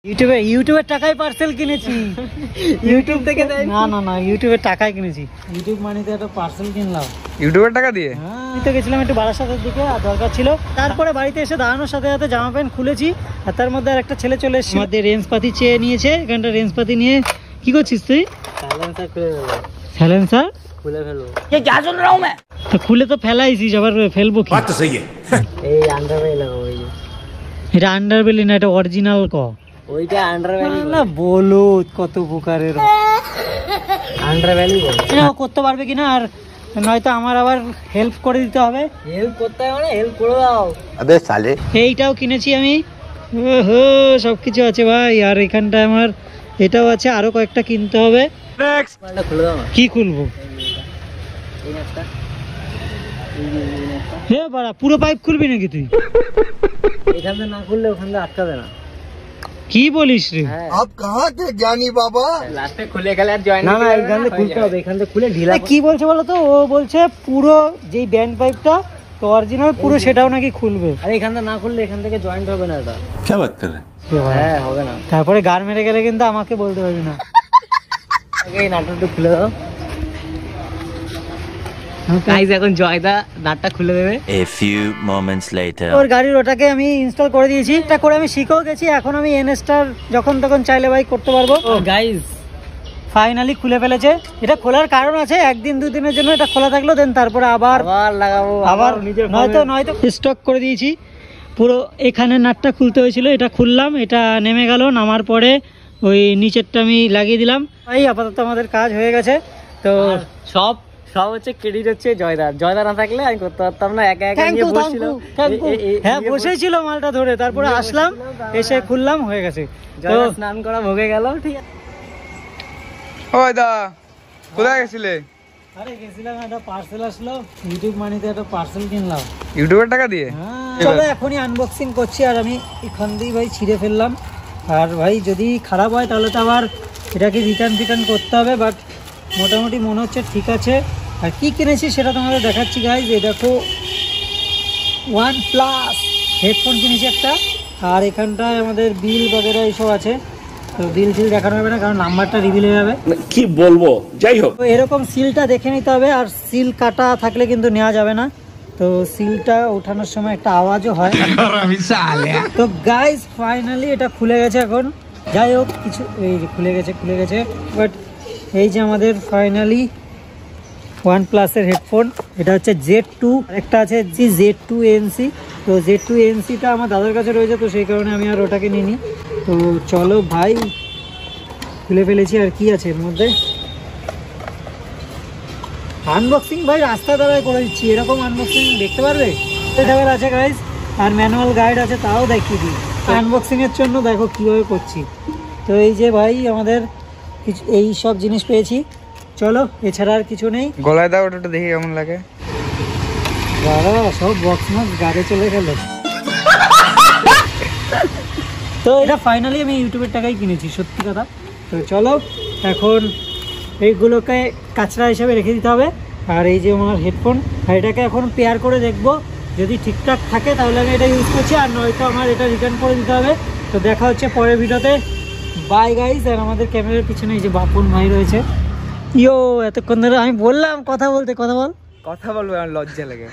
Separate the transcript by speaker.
Speaker 1: ইউটিউবের টাকায় পার্সেল কিনেছি। ইউটিউব থেকে না ইউটিউবের টাকায় কিনেছি। ইউটিউব মানিতে একটা পার্সেল কিনলাম
Speaker 2: ইউটিউবের টাকা দিয়ে।
Speaker 1: আমি তো গেছিলাম একটু বারাসাতের দিকে, আর দরকার ছিল। তারপরে বাড়িতে এসে দাঁড়ানোর সাথে সাথে জামা প্যান্ট খুলেছি, আর তার মধ্যে আর একটা ছেলে চলে এসেছে। আমাদের রেঞ্জ পাতি চেয়ে নিয়েছে। এখানটা রেঞ্জ পাতি নিয়ে কি করছিস তুই?
Speaker 3: সাইলেন্সার খুলে ফেলবো।
Speaker 1: সাইলেন্সার
Speaker 3: খুলে ফেলবো?
Speaker 1: খুলে তো ফেলাইছিস, আবার ফেলবো কি?
Speaker 3: এই আন্ডারবেলি লাগাবো।
Speaker 1: এটা আন্ডারবেলি না, এটা অরিজিনাল ক।
Speaker 3: ওইটা আন্ডারবেলি
Speaker 1: না বলো কত প্রকারের
Speaker 3: আন্ডারবেলি
Speaker 1: করতে পারবে কিনা, আর নয়তো আমার আবার হেল্প করে দিতে হবে।
Speaker 3: হেল্প করতে হবে মানে হেল্প করে দাও।
Speaker 2: আবে সালে
Speaker 1: এইটাও কিনেছি আমি। ওহো সবকিছু আছে ভাই। আর এখানটা আমার এটাও আছে, আরো কয়েকটা কিনতে হবে।
Speaker 3: খুলে দাও।
Speaker 1: কি খুলবো? হে বাড়া, পুরো পাইপ খুলবি নাকি তুই?
Speaker 3: এখান থেকে না খুললে ওখান থেকে আটকাবে না।
Speaker 1: কি বলিস রে?
Speaker 2: আপ কাহা কে জ্ঞানী বাবা?
Speaker 3: লাস্টে খুলে গেলে আর জয়েন না, এখান থেকে খুলতে হবে। এখান থেকে খুলে ঢিলা।
Speaker 1: কি বলছে বলো তো? ও বলছে পুরো যেই ব্যান্ড পাইপটা তো অরিজিনাল পুরো সেটাও নাকি খুলবে।
Speaker 3: আরে এখান থেকে না খুললে এখান থেকে জয়েন্ট হবে না। এটা
Speaker 2: কি বাত কর রে?
Speaker 3: হ্যাঁ হবে না।
Speaker 1: তারপরে গার মেরে গেলে কিন্তু আমাকে বলতে পারবি না।
Speaker 3: আগে এই নাটটা খুলে দাও। গাইস এখন জয়দা নাটটা খুলে দেবে।
Speaker 4: A few moments later.
Speaker 1: ওর গাড়ির ওটাকে আমি ইনস্টল করে দিয়েছি। এটা করে আমি শিখেও গেছি। এখন আমি এনএসটার যখন তখন চাইলে বাইক করতে পারবো।
Speaker 3: গাইস
Speaker 1: ফাইনালি খুলে ফেলেছে। এটা খোলার কারণ আছে, একদিন দুদিনের জন্য এটা খোলা থাকলো, দেন তারপরে আবার
Speaker 3: লাগাবো।
Speaker 1: আবার নয়তো স্টক করে দিয়েছি। পুরো এখানে নাটটা খুলতে হয়েছিল, এটা খুললাম, এটা নেমে গেল। নামার পরে ওই নিচেরটা আমি লাগিয়ে দিলাম। এই আপাতত আমাদের কাজ হয়ে গেছে। তো
Speaker 3: সব হচ্ছে ক্রেডিট হচ্ছে জয়দার। জয়দা না থাকলে আমি করতে পারতাম না। একা একা নিয়ে বসছিলাম।
Speaker 1: হ্যাঁ বসেই ছিল মালটা ধরে, তারপরে আসলাম, এসে খুললাম, হয়ে গেছে।
Speaker 3: জয়দা স্নান করা ভোগে গেল। ঠিক আছে।
Speaker 2: ওই দা কোথায় গেছিলে?
Speaker 1: আরে গেছিলাম, একটা পার্সেল আসলো। ইউটিউব মানিতে একটা পার্সেল কিনলাম
Speaker 2: ইউটিউবের টাকা দিয়ে।
Speaker 1: চলো এখনই আনবক্সিং করছি। আর আমি এখান দিয়েই ভাই ছিঁড়ে ফেললাম। আর ভাই যদি খারাপ হয় তাহলে তো আবার এটাকে রিটার্ন করতে হবে। বাট মোটামুটি মনে হচ্ছে ঠিক আছে। আর কি কিনেছি সেটা তোমাদের দেখাচ্ছি গাইজ। এই দেখো OnePlus হেডফোন কিনেছি একটা। আর এখানটায় আমাদের বিল বগেরা এইসব আছে। তো বিল টিল দেখানো হবে না, কারণ নাম্বারটা রিভিল হয়ে যাবে।
Speaker 5: কি বলবো, যাই হোক।
Speaker 1: তো এরকম সিলটা দেখে নিতে হবে। আর সিল কাটা থাকলে কিন্তু নেওয়া যাবে না। তো সিলটা ওঠানোর সময় একটা আওয়াজও হয়। তো গাইজ ফাইনালি এটা খুলে গেছে। এখন যাই হোক কিছু, এই যে খুলে গেছে। বাট এই যে আমাদের ফাইনালি OnePlus-এর হেডফোন। এটা হচ্ছে Z2, একটা আছে Z2ANC। তো Z2ANC-টা আমার দাদার কাছে রয়েছে, তো সেই কারণে আমি আর ওটাকে নিইনি। তো চলো ভাই খুলে ফেলেছি। আর কি আছে এর মধ্যে? আনবক্সিং ভাই রাস্তা দ্বারাই করে দিচ্ছি। এরকম আনবক্সিং দেখতে পারবে? এটা আছে গাইজ। আর ম্যানুয়াল গাইড আছে, তাও দেখিয়ে দিই। আনবক্সিংয়ের জন্য দেখো কীভাবে করছি। তো এই যে ভাই আমাদের কিছু এই সব জিনিস পেয়েছি। চলো এছাড়া আর কিছু নেই।
Speaker 2: গলায় দাও ওটা দেখি কেমন লাগে।
Speaker 1: বাবা সব বক্স মাছ গাড়ি চলে গেল। তো এটা ফাইনালি আমি ইউটিউবের টাকায় কিনেছি, সত্যি কথা। তো চলো এখন এইগুলোকে কাঁচরা হিসাবে রেখে দিতে হবে। আর এই যে আমার হেডফোন, এটাকে এখন পেয়ার করে দেখবো। যদি ঠিকঠাক থাকে তাহলে আমি এটা ইউজ করছি, আর নয়তো আমার এটা রিটার্ন করে দিতে হবে। তো দেখা হচ্ছে পরের ভিডিওতে। Bye guys. আর আমাদের ক্যামেরার পিছনে এই যে বাপন ভাই রয়েছে। এতক্ষণ ধরে আমি বললাম কথা বলতে, কথা বলবো, আমার লজ্জা লাগে।